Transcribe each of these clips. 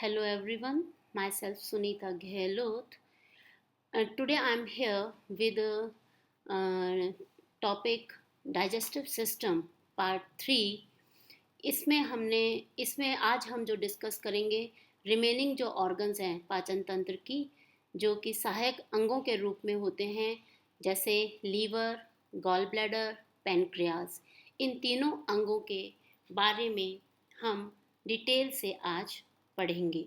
Hello everyone, myself Sunita Gehlot. Today I'm here with the topic digestive system part 3. इसमें आज हम जो discuss करेंगे रिमेनिंग जो ऑर्गन्स हैं पाचन तंत्र की, जो कि सहायक अंगों के रूप में होते हैं, जैसे लीवर, गॉल ब्लैडर, पैनक्रियाज। इन तीनों अंगों के बारे में हम डिटेल से आज पढ़ेंगे।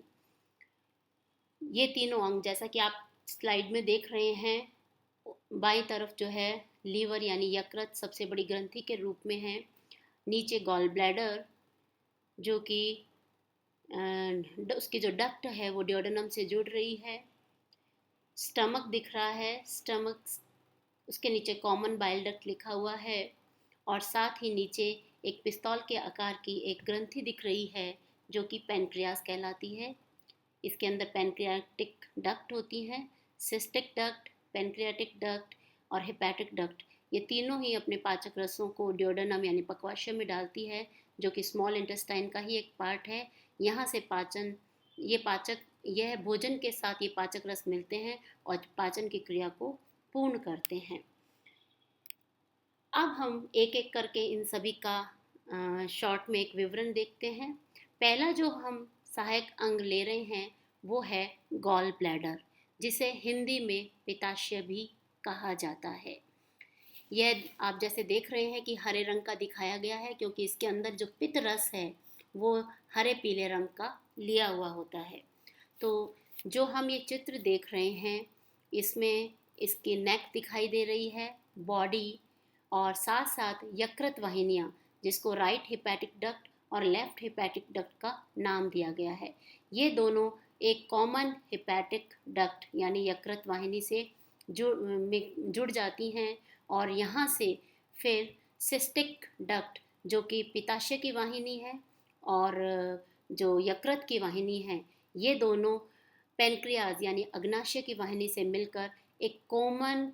ये तीनों अंग जैसा कि आप स्लाइड में देख रहे हैं, बाईं तरफ जो है लीवर यानी यकृत सबसे बड़ी ग्रंथि के रूप में है। नीचे गॉल ब्लैडर जो कि उसकी जो डक्ट है वो डिओडेनम से जुड़ रही है। स्टमक दिख रहा है, स्टमक उसके नीचे कॉमन बाइल डक्ट लिखा हुआ है, और साथ ही नीचे एक पिस्तौल के आकार की एक ग्रंथि दिख रही है जो कि पैनक्रियास कहलाती है। इसके अंदर पैनक्रियाटिक डक्ट होती हैं, सिस्टिक डक्ट, पैनक्रियाटिक डक्ट और हेपेटिक डक्ट। ये तीनों ही अपने पाचक रसों को डिओडेनम यानी पक्वाशय में डालती है, जो कि स्मॉल इंटेस्टाइन का ही एक पार्ट है। यहाँ से यह भोजन के साथ ये पाचक रस मिलते हैं और पाचन की क्रिया को पूर्ण करते हैं। अब हम एक एक करके इन सभी का शॉर्ट में एक विवरण देखते हैं। पहला जो हम सहायक अंग ले रहे हैं वो है गॉल ब्लैडर, जिसे हिंदी में पित्ताशय भी कहा जाता है। यह आप जैसे देख रहे हैं कि हरे रंग का दिखाया गया है, क्योंकि इसके अंदर जो पित्त रस है वो हरे पीले रंग का लिया हुआ होता है। तो जो हम ये चित्र देख रहे हैं, इसमें इसकी नेक दिखाई दे रही है, बॉडी, और साथ साथ यकृत वाहिनियाँ, जिसको राइट हिपैटिक डक्ट और लेफ्ट हिपैटिक डक्ट का नाम दिया गया है। ये दोनों एक कॉमन हिपैटिक डक्ट यानी यकृत वाहिनी से जुड़ जाती हैं, और यहाँ से फिर सिस्टिक डक्ट जो कि पित्ताशय की वाहिनी है और जो यकृत की वाहिनी है, ये दोनों पैनक्रियाज यानी अग्नाशय की वाहिनी से मिलकर एक कॉमन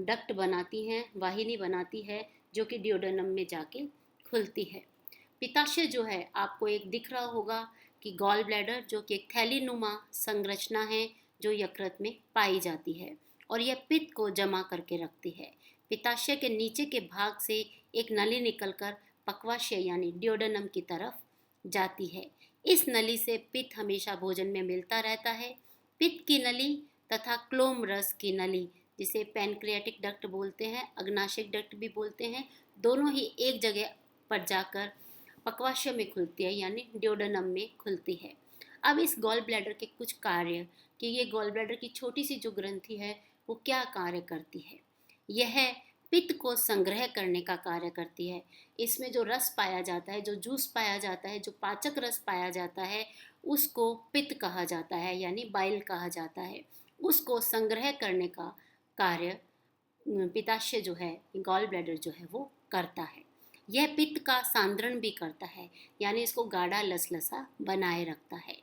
डक्ट बनाती हैं, वाहिनी बनाती है, जो कि डिओडेनम में जाके खुलती है। पित्ताशय जो है आपको एक दिख रहा होगा कि गॉल ब्लैडर जो कि एक थैलीनुमा संरचना है जो यकृत में पाई जाती है, और यह पित्त को जमा करके रखती है। पित्ताशय के नीचे के भाग से एक नली निकलकर पक्वाशय यानी डिओडेनम की तरफ जाती है। इस नली से पित्त हमेशा भोजन में मिलता रहता है। पित्त की नली तथा क्लोम रस की नली, जिसे पैनक्रियाटिक डक्ट बोलते हैं, अग्नाशयिक डक्ट भी बोलते हैं, दोनों ही एक जगह पर जाकर पक्वाशय में खुलती है यानी डिओडेनम में खुलती है। अब इस गॉल ब्लैडर के कुछ कार्य, कि ये गॉल ब्लैडर की छोटी सी जो ग्रंथि है वो क्या कार्य करती है। यह पित्त को संग्रह करने का कार्य करती है। इसमें जो रस पाया जाता है, जो जूस पाया जाता है, जो पाचक रस पाया जाता है, उसको पित्त कहा जाता है यानी बाइल कहा जाता है। उसको संग्रह करने का कार्य पित्ताशय जो है, गॉल ब्लैडर जो है वो करता है। यह पित्त का सांद्रण भी करता है, यानी इसको गाढ़ा लसलसा बनाए रखता है।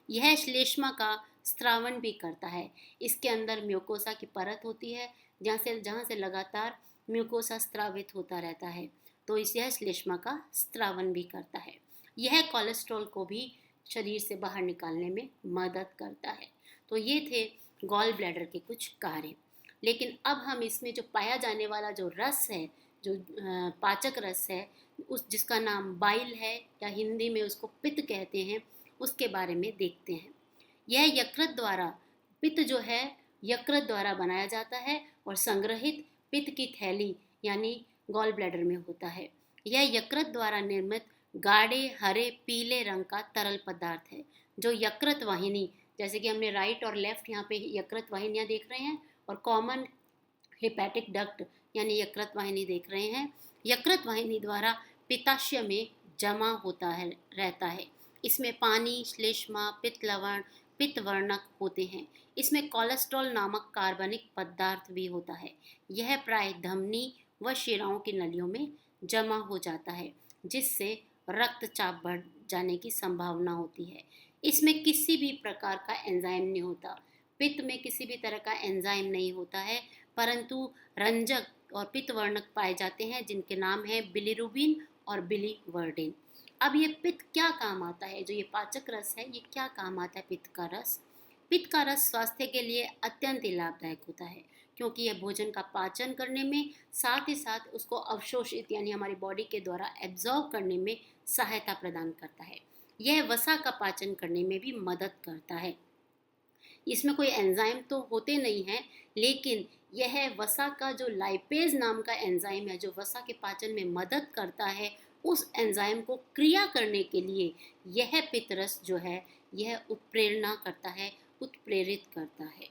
यह श्लेष्मा का स्त्रावण भी करता है। इसके अंदर म्यूकोसा की परत होती है, जहाँ से लगातार म्यूकोसा स्त्रावित होता रहता है, तो यह श्लेष्मा का स्त्रावण भी करता है। यह कोलेस्ट्रॉल को भी शरीर से बाहर निकालने में मदद करता है। तो ये थे गॉल ब्लैडर के कुछ कार्य। लेकिन अब हम इसमें जो पाया जाने वाला जो रस है, जो पाचक रस है, उस जिसका नाम बाइल है या हिंदी में उसको पित्त कहते हैं, उसके बारे में देखते हैं। यह पित्त जो है यकृत द्वारा बनाया जाता है और संग्रहित पित्त की थैली यानी गॉल ब्लैडर में होता है। यह यकृत द्वारा निर्मित गाढ़े हरे पीले रंग का तरल पदार्थ है, जो यकृत वाहिनी, जैसे कि हमने राइट और लेफ्ट यहाँ पे यकृत वाहिनियाँ देख रहे हैं, और कॉमन हेपेटिक डक्ट यानी यकृत वाहिनी देख रहे हैं, यकृत वाहिनी द्वारा पित्ताशय में जमा होता है रहता है। इसमें पानी, श्लेष्मा, पित्त लवण, पित्त वर्णक होते हैं। इसमें कोलेस्ट्रॉल नामक कार्बनिक पदार्थ भी होता है। यह प्राय धमनी व शिराओं की नलियों में जमा हो जाता है, जिससे रक्तचाप बढ़ जाने की संभावना होती है। इसमें किसी भी प्रकार का एंजाइम नहीं होता। पित्त में किसी भी तरह का एंजाइम नहीं होता है, परंतु रंजक और पित्त वर्णक पाए जाते हैं, जिनके नाम हैं बिलिरुबिन और बिलीवर्डिन। अब ये पित्त क्या काम आता है, जो ये पाचक रस है ये क्या काम आता है पित्त का रस? पित्त का रस स्वास्थ्य के लिए अत्यंत ही लाभदायक होता है, क्योंकि यह भोजन का पाचन करने में, साथ ही साथ उसको अवशोषित यानी हमारी बॉडी के द्वारा एब्जॉर्ब करने में सहायता प्रदान करता है। यह वसा का पाचन करने में भी मदद करता है। इसमें कोई एंजाइम तो होते नहीं हैं, लेकिन यह वसा का जो लाइपेज नाम का एंजाइम है, जो वसा के पाचन में मदद करता है, उस एंजाइम को क्रिया करने के लिए यह पित्तरस जो है यह उत्प्रेरणा करता है, उत्प्रेरित करता है।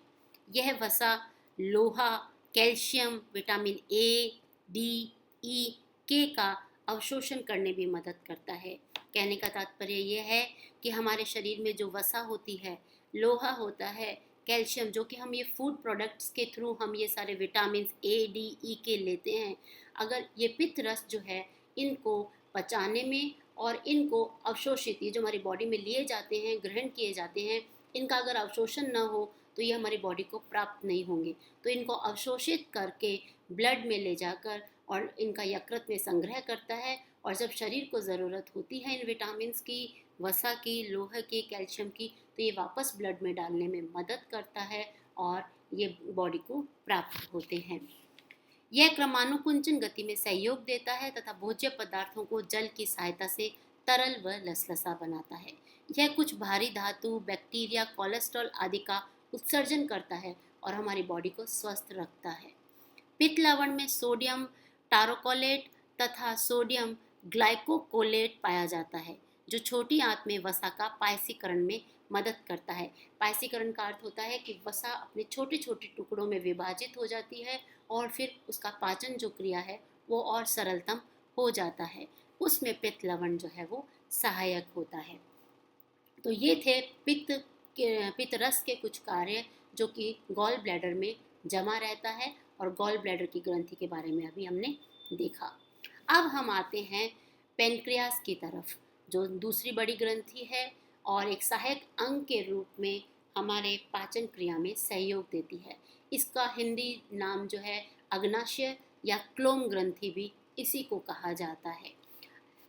यह वसा लोहा, कैल्शियम, विटामिन ए, डी, ई, के का अवशोषण करने भी मदद करता है। कहने का तात्पर्य यह है कि हमारे शरीर में जो वसा होती है, लोहा होता है, कैल्शियम, जो कि हम ये फूड प्रोडक्ट्स के थ्रू हम ये सारे विटामिन ए, डी, ई के लेते हैं, अगर ये पित्त रस जो है इनको पचाने में और इनको अवशोषित, ये जो हमारी बॉडी में लिए जाते हैं, ग्रहण किए जाते हैं, इनका अगर अवशोषण न हो तो ये हमारी बॉडी को प्राप्त नहीं होंगे। तो इनको अवशोषित करके ब्लड में ले जाकर और इनका यकृत में संग्रह करता है, और जब शरीर को ज़रूरत होती है इन विटामिन्स की, वसा की, लोहे की, कैल्शियम की, तो ये वापस ब्लड में डालने में मदद करता है और ये बॉडी को प्राप्त होते हैं। यह क्रमानुकुंचन गति में सहयोग देता है तथा भोज्य पदार्थों को जल की सहायता से तरल व लसलसा बनाता है। यह कुछ भारी धातु, बैक्टीरिया, कोलेस्ट्रॉल आदि का उत्सर्जन करता है और हमारी बॉडी को स्वस्थ रखता है। पित्त लवण में सोडियम टारोकोलेट तथा सोडियम ग्लाइकोकोलेट पाया जाता है, जो छोटी आंत में वसा का पायसीकरण में मदद करता है। पायसीकरण का अर्थ होता है कि वसा अपने छोटे छोटे टुकड़ों में विभाजित हो जाती है और फिर उसका पाचन जो क्रिया है वो और सरलतम हो जाता है। उसमें पित्त लवण जो है वो सहायक होता है। तो ये थे पित्त रस के कुछ कार्य जो कि गॉल ब्लैडर में जमा रहता है, और गॉल ब्लैडर की ग्रंथि के बारे में अभी हमने देखा। अब हम आते हैं पेनक्रियास की तरफ, जो दूसरी बड़ी ग्रंथि है और एक सहायक अंग के रूप में हमारे पाचन क्रिया में सहयोग देती है। इसका हिंदी नाम जो है अग्नाशय या क्लोम ग्रंथि भी इसी को कहा जाता है।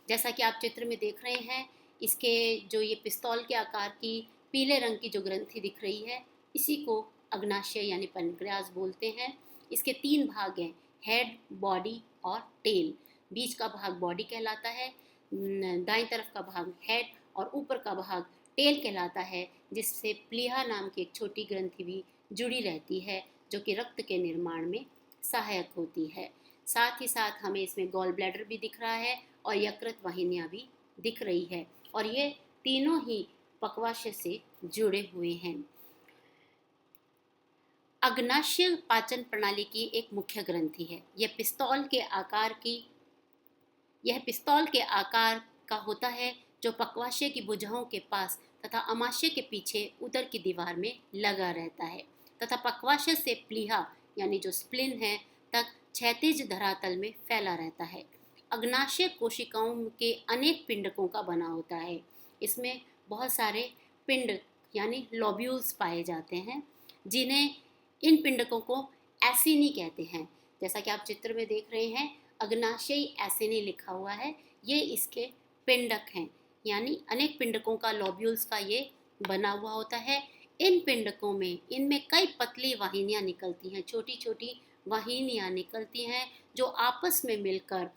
जैसा कि आप चित्र में देख रहे हैं, इसके जो ये पिस्तौल के आकार की पीले रंग की जो ग्रंथि दिख रही है, इसी को अग्नाशय यानी पेनक्रियास बोलते हैं। इसके 3 भाग हैं, हेड, बॉडी और टेल। बीच का भाग बॉडी कहलाता है, दाईं तरफ का भाग हेड और ऊपर का भाग टेल कहलाता है, जिससे प्लीहा नाम की एक छोटी ग्रंथि भी जुड़ी रहती है, जो कि रक्त के निर्माण में सहायक होती है। साथ ही साथ हमें इसमें गॉल ब्लैडर भी दिख रहा है और यकृत वाहिनियाँ भी दिख रही है, और ये तीनों ही पक्वाशय से जुड़े हुए हैं। अग्नाशय पाचन प्रणाली की एक मुख्य ग्रंथि है। यह पिस्तौल के आकार का होता है, जो पक्वाशय की भुजाओं के पास तथा अमाशय के पीछे उदर की दीवार में लगा रहता है, तथा पक्वाशय से प्लीहा यानी जो स्प्लिन है तक क्षैतिज धरातल में फैला रहता है। अग्नाशय कोशिकाओं के अनेक पिंडकों का बना होता है। इसमें बहुत सारे पिंड यानी लोब्यूल्स पाए जाते हैं, जिन्हें इन पिंडकों को एसिनी कहते हैं। जैसा कि आप चित्र में देख रहे हैं, अग्नाशयी एसिनी लिखा हुआ है, ये इसके पिंडक हैं, यानी अनेक पिंडकों का, लोब्यूल्स का ये बना हुआ होता है। इन पिंडकों में, इनमें कई पतली वाहिनियाँ निकलती हैं, छोटी छोटी वाहिनियाँ निकलती हैं, जो आपस में मिलकर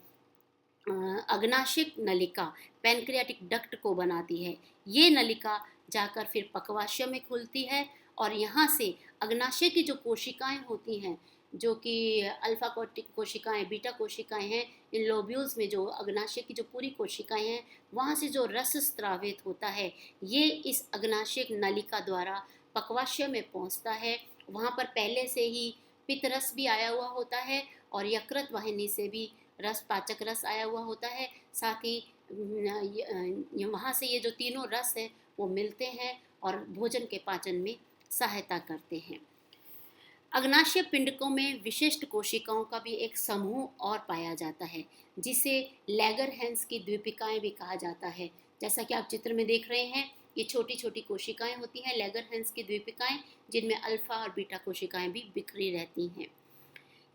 अग्नाशय नलिका, पैनक्रियाटिक डक्ट को बनाती है। ये नलिका जाकर फिर पक्वाशय में खुलती है, और यहाँ से अग्नाशय की जो कोशिकाएं होती हैं, जो कि अल्फा कोशिकाएं, बीटा कोशिकाएं हैं, इन लोब्यूल्स में जो अग्नाशय की जो पूरी कोशिकाएं हैं, वहाँ से जो रस स्रावित होता है, ये इस अग्नाशय नलिका द्वारा पक्वाशय में पहुँचता है। वहाँ पर पहले से ही पित्त रस भी आया हुआ होता है और यकृत वाहिनी से भी रस, पाचक रस आया हुआ होता है। साथ ही वहाँ से ये जो तीनों रस है वो मिलते हैं और भोजन के पाचन में सहायता करते हैं। अग्नाशय पिंडकों में विशिष्ट कोशिकाओं का भी एक समूह और पाया जाता है, जिसे लैगरहैंस की द्वीपिकाएं भी कहा जाता है। जैसा कि आप चित्र में देख रहे हैं, ये छोटी छोटी कोशिकाएं होती हैं, लैगरहैंस की द्वीपिकाएं, जिनमें अल्फा और बीटा कोशिकाएं भी बिखरी रहती हैं।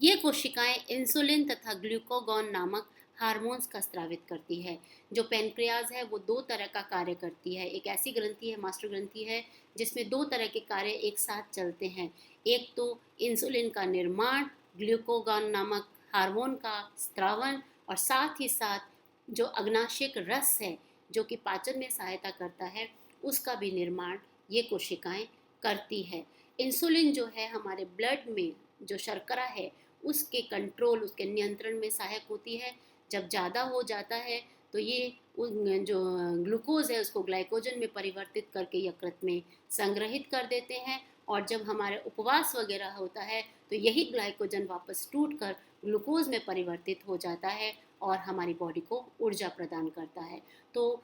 ये कोशिकाएं इंसुलिन तथा ग्लूकागॉन नामक हार्मोन्स का स्रावित करती है। जो पैनक्रियाज है वो दो तरह का कार्य करती है। एक ऐसी ग्रंथि है, मास्टर ग्रंथि है, जिसमें दो तरह के कार्य एक साथ चलते हैं। एक तो इंसुलिन का निर्माण, ग्लूकागॉन नामक हार्मोन का स्त्रावन, और साथ ही साथ जो अग्नाशयिक रस है जो कि पाचन में सहायता करता है, उसका भी निर्माण ये कोशिकाएं करती है। इंसुलिन जो है हमारे ब्लड में जो शर्करा है उसके कंट्रोल, उसके नियंत्रण में सहायक होती है। जब ज़्यादा हो जाता है तो ये जो ग्लूकोज है उसको ग्लाइकोजन में परिवर्तित करके यकृत में संग्रहित कर देते हैं, और जब हमारे उपवास वगैरह होता है तो यही ग्लाइकोजन वापस टूट कर ग्लूकोज में परिवर्तित हो जाता है और हमारी बॉडी को ऊर्जा प्रदान करता है। तो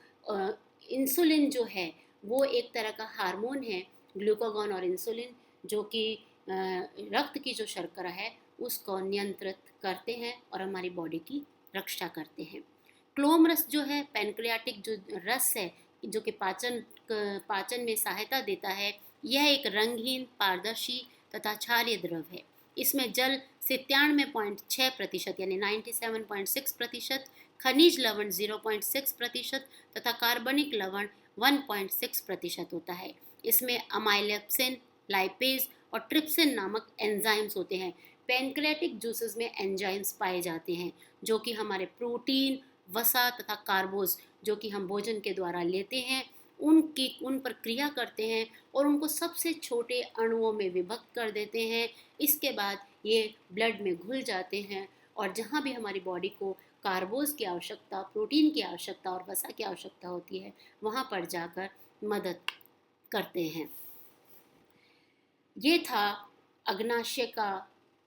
इंसुलिन जो है वो एक तरह का हार्मोन है, ग्लूकागॉन और इंसुलिन, जो कि रक्त की जो शर्करा है उसको नियंत्रित करते हैं और हमारी बॉडी की रक्षा करते हैं। क्लोम रस जो है, पैनक्रियाटिक जो रस है जो कि पाचन में सहायता देता है, यह एक रंगहीन, पारदर्शी तथा क्षारीय द्रव है। इसमें जल 97.6% यानी 97.6%, खनिज लवण 0.6% तथा कार्बनिक लवण 1.6% होता है। इसमें अमाइलेप्सिन, लाइपेज और ट्रिप्सिन नामक एंजाइम्स होते हैं। पैनक्रियाटिक जूसेस में एंजाइम्स पाए जाते हैं जो कि हमारे प्रोटीन, वसा तथा कार्बोज जो कि हम भोजन के द्वारा लेते हैं उन पर क्रिया करते हैं और उनको सबसे छोटे अणुओं में विभक्त कर देते हैं। इसके बाद ये ब्लड में घुल जाते हैं और जहाँ भी हमारी बॉडी को कार्बोज की आवश्यकता, प्रोटीन की आवश्यकता और वसा की आवश्यकता होती है वहाँ पर जाकर मदद करते हैं। ये था अग्नाशय का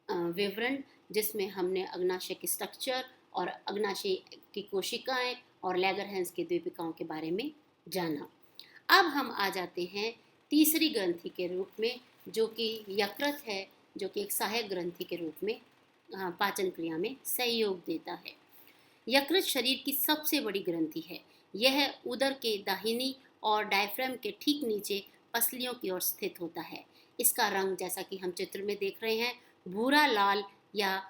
विवरण, जिसमें हमने अग्नाशय के स्ट्रक्चर और अग्नाशय की कोशिकाएं और लैगरहैंस की द्वीपिकाओं के बारे में जाना। अब हम आ जाते हैं तीसरी ग्रंथि के रूप में, जो कि यकृत है, जो कि एक सहायक ग्रंथि के रूप में पाचन क्रिया में सहयोग देता है। यकृत शरीर की सबसे बड़ी ग्रंथि है। यह उदर के दाहिनी और डायफ्राम के ठीक नीचे पसलियों की ओर स्थित होता है। इसका रंग, जैसा कि हम चित्र में देख रहे हैं, भूरा, लाल या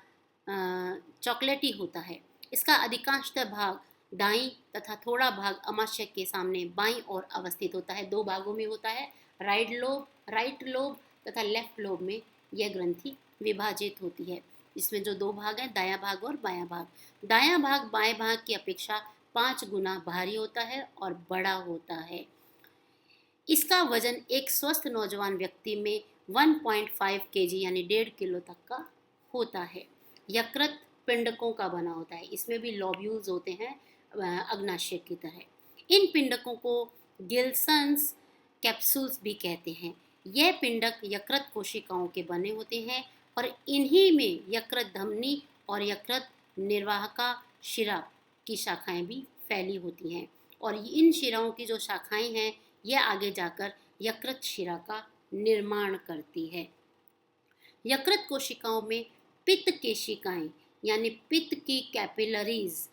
चॉकलेटी होता है। इसका अधिकांशतः भाग दाईं तथा थोड़ा भाग अमाशय के सामने बाईं ओर अवस्थित होता है। दो भागों में होता है, राइट लोब तथा लेफ्ट लोब में यह ग्रंथि विभाजित होती है। इसमें जो दो भाग हैं, दायां भाग और बायां भाग। दायां भाग बाएं भाग की अपेक्षा 5 गुना भारी होता है और बड़ा होता है। इसका वजन एक स्वस्थ नौजवान व्यक्ति में 1.5 kg यानी 1.5 किलो तक का होता है। यकृत पिंडकों का बना होता है। इसमें भी लोब्यूल्स होते हैं अग्नाशय की तरह। इन पिंडकों को गिल्सन्स कैप्सूल्स भी कहते हैं। यह पिंडक यकृत कोशिकाओं के बने होते हैं और इन्हीं में यकृत धमनी और यकृत निर्वाहका शिरा की शाखाएं भी फैली होती हैं, और इन शिराओं की जो शाखाएं हैं यह आगे जाकर यकृत शिरा का निर्माण करती है। यकृत कोशिकाओं में पित्त केशिकाएं यानी पित्त की कैपिलरीज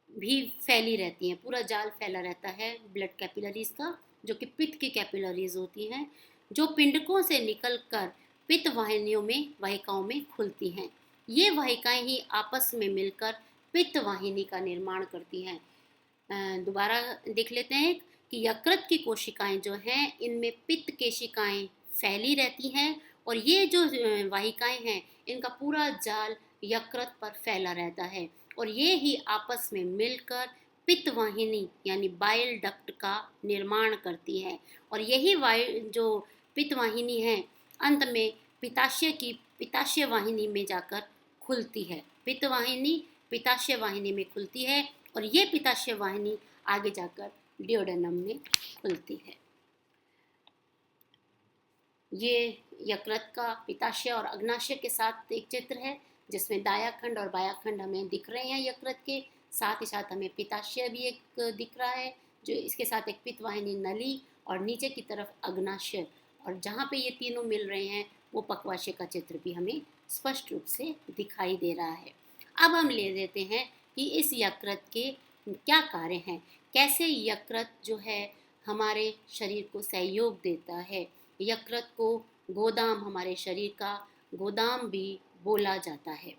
भी फैली रहती हैं। पूरा जाल फैला रहता है ब्लड कैपिलरीज का, जो कि पित्त की कैपिलरीज होती हैं, जो पिंडकों से निकलकर पित्त वाहिकाओं में खुलती हैं। ये वाहिकाएं ही आपस में मिलकर पित्त वाहिनी का निर्माण करती हैं। दोबारा देख लेते हैं कि यकृत की कोशिकाएं जो हैं इनमें पित्त केशिकाएं फैली रहती हैं और ये जो वाहिकाएं हैं इनका पूरा जाल यकृत पर फैला रहता है और ये ही आपस में मिलकर पित्त वाहिनी यानी बाइल डक्ट का निर्माण करती है, और यही जो पित्त वाहिनी है अंत में पित्ताशय वाहिनी में जाकर खुलती है। पित्त वाहिनी पित्ताशय वाहिनी में खुलती है और ये पित्ताशय वाहिनी आगे जाकर डियोडेनम में खुलती है। ये यकृत का पित्ताशय और अग्नाशय के साथ एक चित्र है जिसमें दायां खंड और बायां खंड हमें दिख रहे हैं यकृत के, साथ ही साथ हमें पित्ताशय भी एक दिख रहा है जो इसके साथ एक पित्त वाहिनी नली और नीचे की तरफ अग्नाशय, और जहाँ पे ये तीनों मिल रहे हैं वो पक्वाशय का चित्र भी हमें स्पष्ट रूप से दिखाई दे रहा है। अब हम ले लेते हैं कि इस यकृत के क्या कार्य हैं, कैसे यकृत जो है हमारे शरीर को सहयोग देता है। यकृत को गोदाम, हमारे शरीर का गोदाम भी बोला जाता है।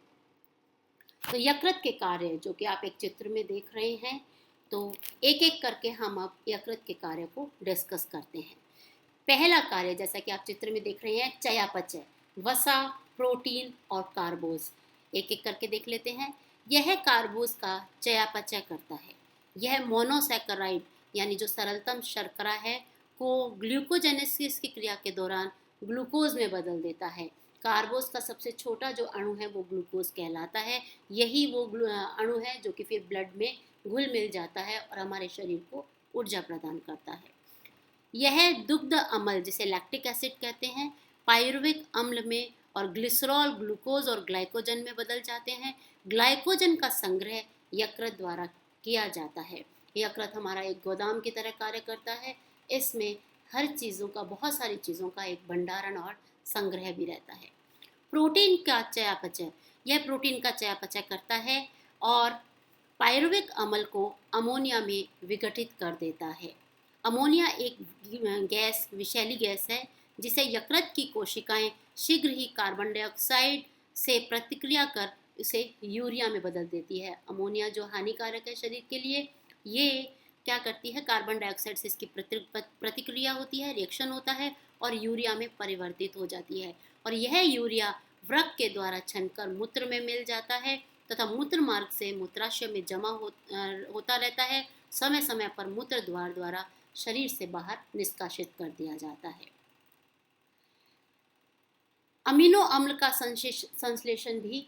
तो यकृत के कार्य जो कि आप एक चित्र में देख रहे हैं, तो एक एक करके हम अब यकृत के कार्य को डिस्कस करते हैं। पहला कार्य जैसा कि आप चित्र में देख रहे हैं, चयापचय, वसा, प्रोटीन और कार्बोज। एक एक करके देख लेते हैं। यह कार्बोज का चयापचय करता है। यह मोनोसैकेराइड यानी जो सरलतम शर्करा है को ग्लूकोजेनेसिस की क्रिया के दौरान ग्लूकोज में बदल देता है। कार्बोज का सबसे छोटा जो अणु है वो ग्लूकोज कहलाता है। यही वो अणु है जो कि फिर ब्लड में घुल मिल जाता है और हमारे शरीर को ऊर्जा प्रदान करता है। यह दुग्ध अम्ल जिसे लैक्टिक एसिड कहते हैं, पायरुविक अम्ल में और ग्लिसरॉल, ग्लूकोज और ग्लाइकोजन में बदल जाते हैं। ग्लाइकोजन का संग्रह यकृत द्वारा किया जाता है। यकृत हमारा एक गोदाम की तरह कार्य करता है। इसमें हर चीज़ों का, बहुत सारी चीज़ों का एक भंडारण और संग्रह भी रहता है। प्रोटीन का चयापचय, यह प्रोटीन का चयापचय करता है और पायरुविक अम्ल को अमोनिया में विघटित कर देता है। अमोनिया एक गैस, विषैली गैस है जिसे यकृत की कोशिकाएं शीघ्र ही कार्बन डाइऑक्साइड से प्रतिक्रिया कर उसे यूरिया में बदल देती है। अमोनिया जो हानिकारक है शरीर के लिए, ये क्या करती है, कार्बन डाइऑक्साइड से इसकी प्रतिक्रिया होती है, रिएक्शन होता है और यूरिया में परिवर्तित हो जाती है। और यह यूरिया वृक्क के द्वारा छनकर मूत्र में मिल जाता है तथा मूत्र मार्ग से मूत्राशय में जमा होता रहता है। समय समय पर मूत्र द्वार द्वारा शरीर से बाहर निष्कासित कर दिया जाता है। अमीनो अम्ल का संश्लेषण भी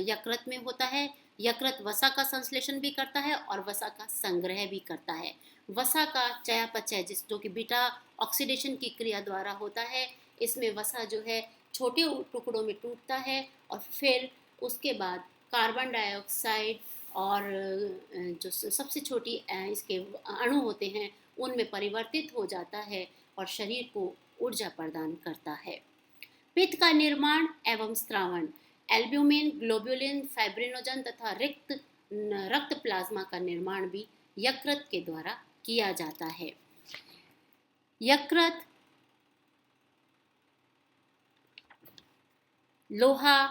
यकृत में होता है। यकृत वसा का संश्लेषण भी करता है और वसा का संग्रह भी करता है। वसा का चयापचय जो कि बीटा ऑक्सीडेशन की क्रिया द्वारा होता है, इसमें वसा जो है छोटे टुकड़ों में टूटता है और फिर उसके बाद कार्बन डाइऑक्साइड और जो सबसे छोटी इसके अणु होते हैं उनमें परिवर्तित हो जाता है और शरीर को ऊर्जा प्रदान करता है। पित्त का निर्माण एवं स्त्रावण, एल्ब्यूमिन, ग्लोबुलिन, फाइब्रिनोजन तथा रक्त प्लाज्मा का निर्माण भी यकृत के द्वारा किया जाता है। यकृत लोहा,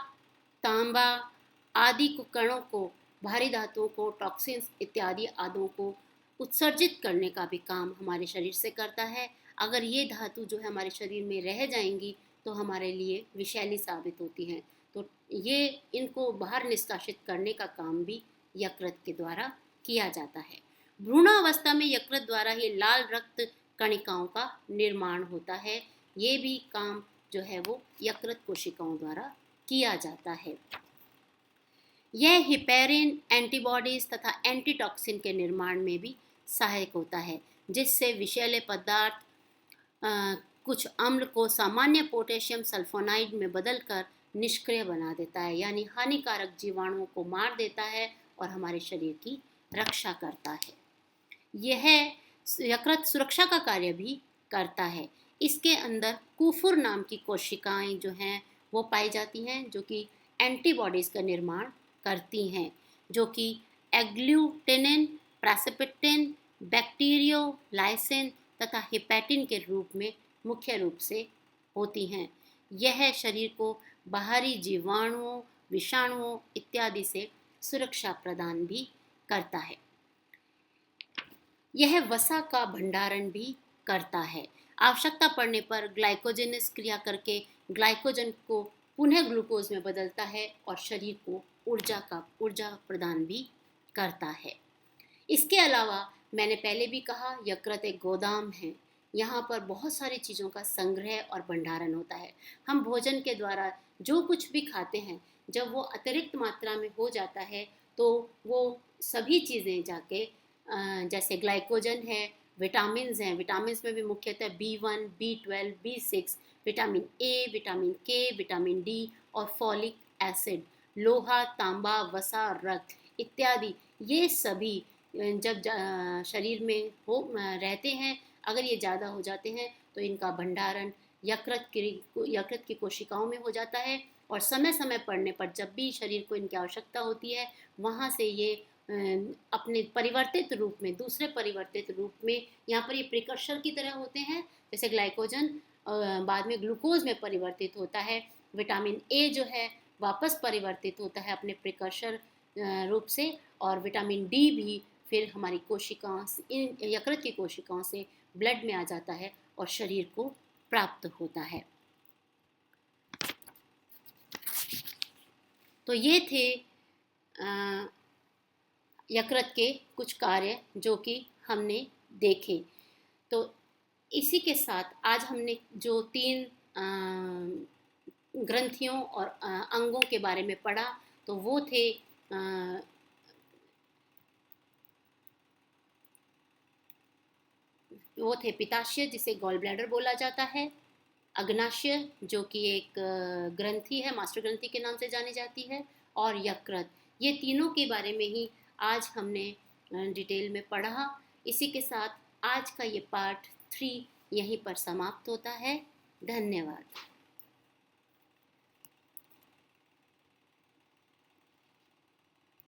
तांबा आदि कणों को, भारी धातुओं को, टॉक्सिन्स इत्यादि आदि को उत्सर्जित करने का भी काम हमारे शरीर से करता है। अगर ये धातु जो है हमारे शरीर में रह जाएंगी तो हमारे लिए विषैली साबित होती हैं। तो ये इनको बाहर निष्कासित करने का काम भी यकृत के द्वारा किया जाता है। भ्रूणावस्था में यकृत द्वारा ही लाल रक्त कणिकाओं का निर्माण होता है। ये भी काम जो है वो यकृत कोशिकाओं द्वारा किया जाता है। यह हिपेरिन, एंटीबॉडीज तथा एंटीटॉक्सिन के निर्माण में भी सहायक होता है, जिससे विषैले पदार्थ कुछ अम्ल को सामान्य पोटेशियम सल्फोनाइड में बदलकर निष्क्रिय बना देता है, यानी हानिकारक जीवाणुओं को मार देता है और हमारे शरीर की रक्षा करता है। यह यकृत सुरक्षा का कार्य भी करता है। इसके अंदर कुफुर नाम की कोशिकाएं जो हैं वो पाई जाती हैं, जो कि एंटीबॉडीज़ का निर्माण करती हैं, जो कि एग्लूटिनिन, प्रेसिपिटिन, बैक्टीरियोलाइसिन तथा हिपैटिन के रूप में मुख्य रूप से होती हैं। यह शरीर को बाहरी जीवाणुओं, विषाणुओं इत्यादि से सुरक्षा प्रदान भी करता है। यह वसा का भंडारण भी करता है। आवश्यकता पड़ने पर ग्लाइकोजेनेस क्रिया करके ग्लाइकोजन को पुनः ग्लूकोज में बदलता है और शरीर को ऊर्जा प्रदान भी करता है। इसके अलावा मैंने पहले भी कहा, यकृत एक गोदाम है। यहाँ पर बहुत सारी चीज़ों का संग्रह और भंडारण होता है। हम भोजन के द्वारा जो कुछ भी खाते हैं, जब वो अतिरिक्त मात्रा में हो जाता है तो वो सभी चीज़ें जाके जैसे ग्लाइकोजन है, विटामिन्स हैं, विटामिन्स में भी मुख्यतः B1, B12, B6, vitamin A, vitamin के, विटामिन डी और फॉलिक एसिड, लोहा, तांबा, वसा, रक्त इत्यादि, ये सभी जब शरीर में रहते हैं, अगर ये ज़्यादा हो जाते हैं तो इनका भंडारण यकृत की कोशिकाओं में हो जाता है और समय समय पड़ने पर जब भी शरीर को इनकी आवश्यकता होती है, वहाँ से ये अपने परिवर्तित रूप में, दूसरे परिवर्तित रूप में, यहाँ पर ये प्रिकर्सर की तरह होते हैं। जैसे ग्लाइकोजन बाद में ग्लूकोज में परिवर्तित होता है। विटामिन ए जो है वापस परिवर्तित होता है अपने प्रिकर्सर रूप से, और विटामिन डी भी फिर हमारी कोशिकाओं से, इन यकृत की कोशिकाओं से ब्लड में आ जाता है और शरीर को प्राप्त होता है। तो ये थे यकृत के कुछ कार्य जो कि हमने देखे। तो इसी के साथ आज हमने जो 3 ग्रंथियों और अंगों के बारे में पढ़ा, तो वो थे पित्ताशय, जिसे गॉल ब्लैडर बोला जाता है, अग्नाशय जो कि एक ग्रंथि है, मास्टर ग्रंथि के नाम से जानी जाती है, और यकृत। ये तीनों के बारे में ही आज हमने डिटेल में पढ़ा। इसी के साथ आज का ये पार्ट 3 यहीं पर समाप्त होता है। धन्यवाद।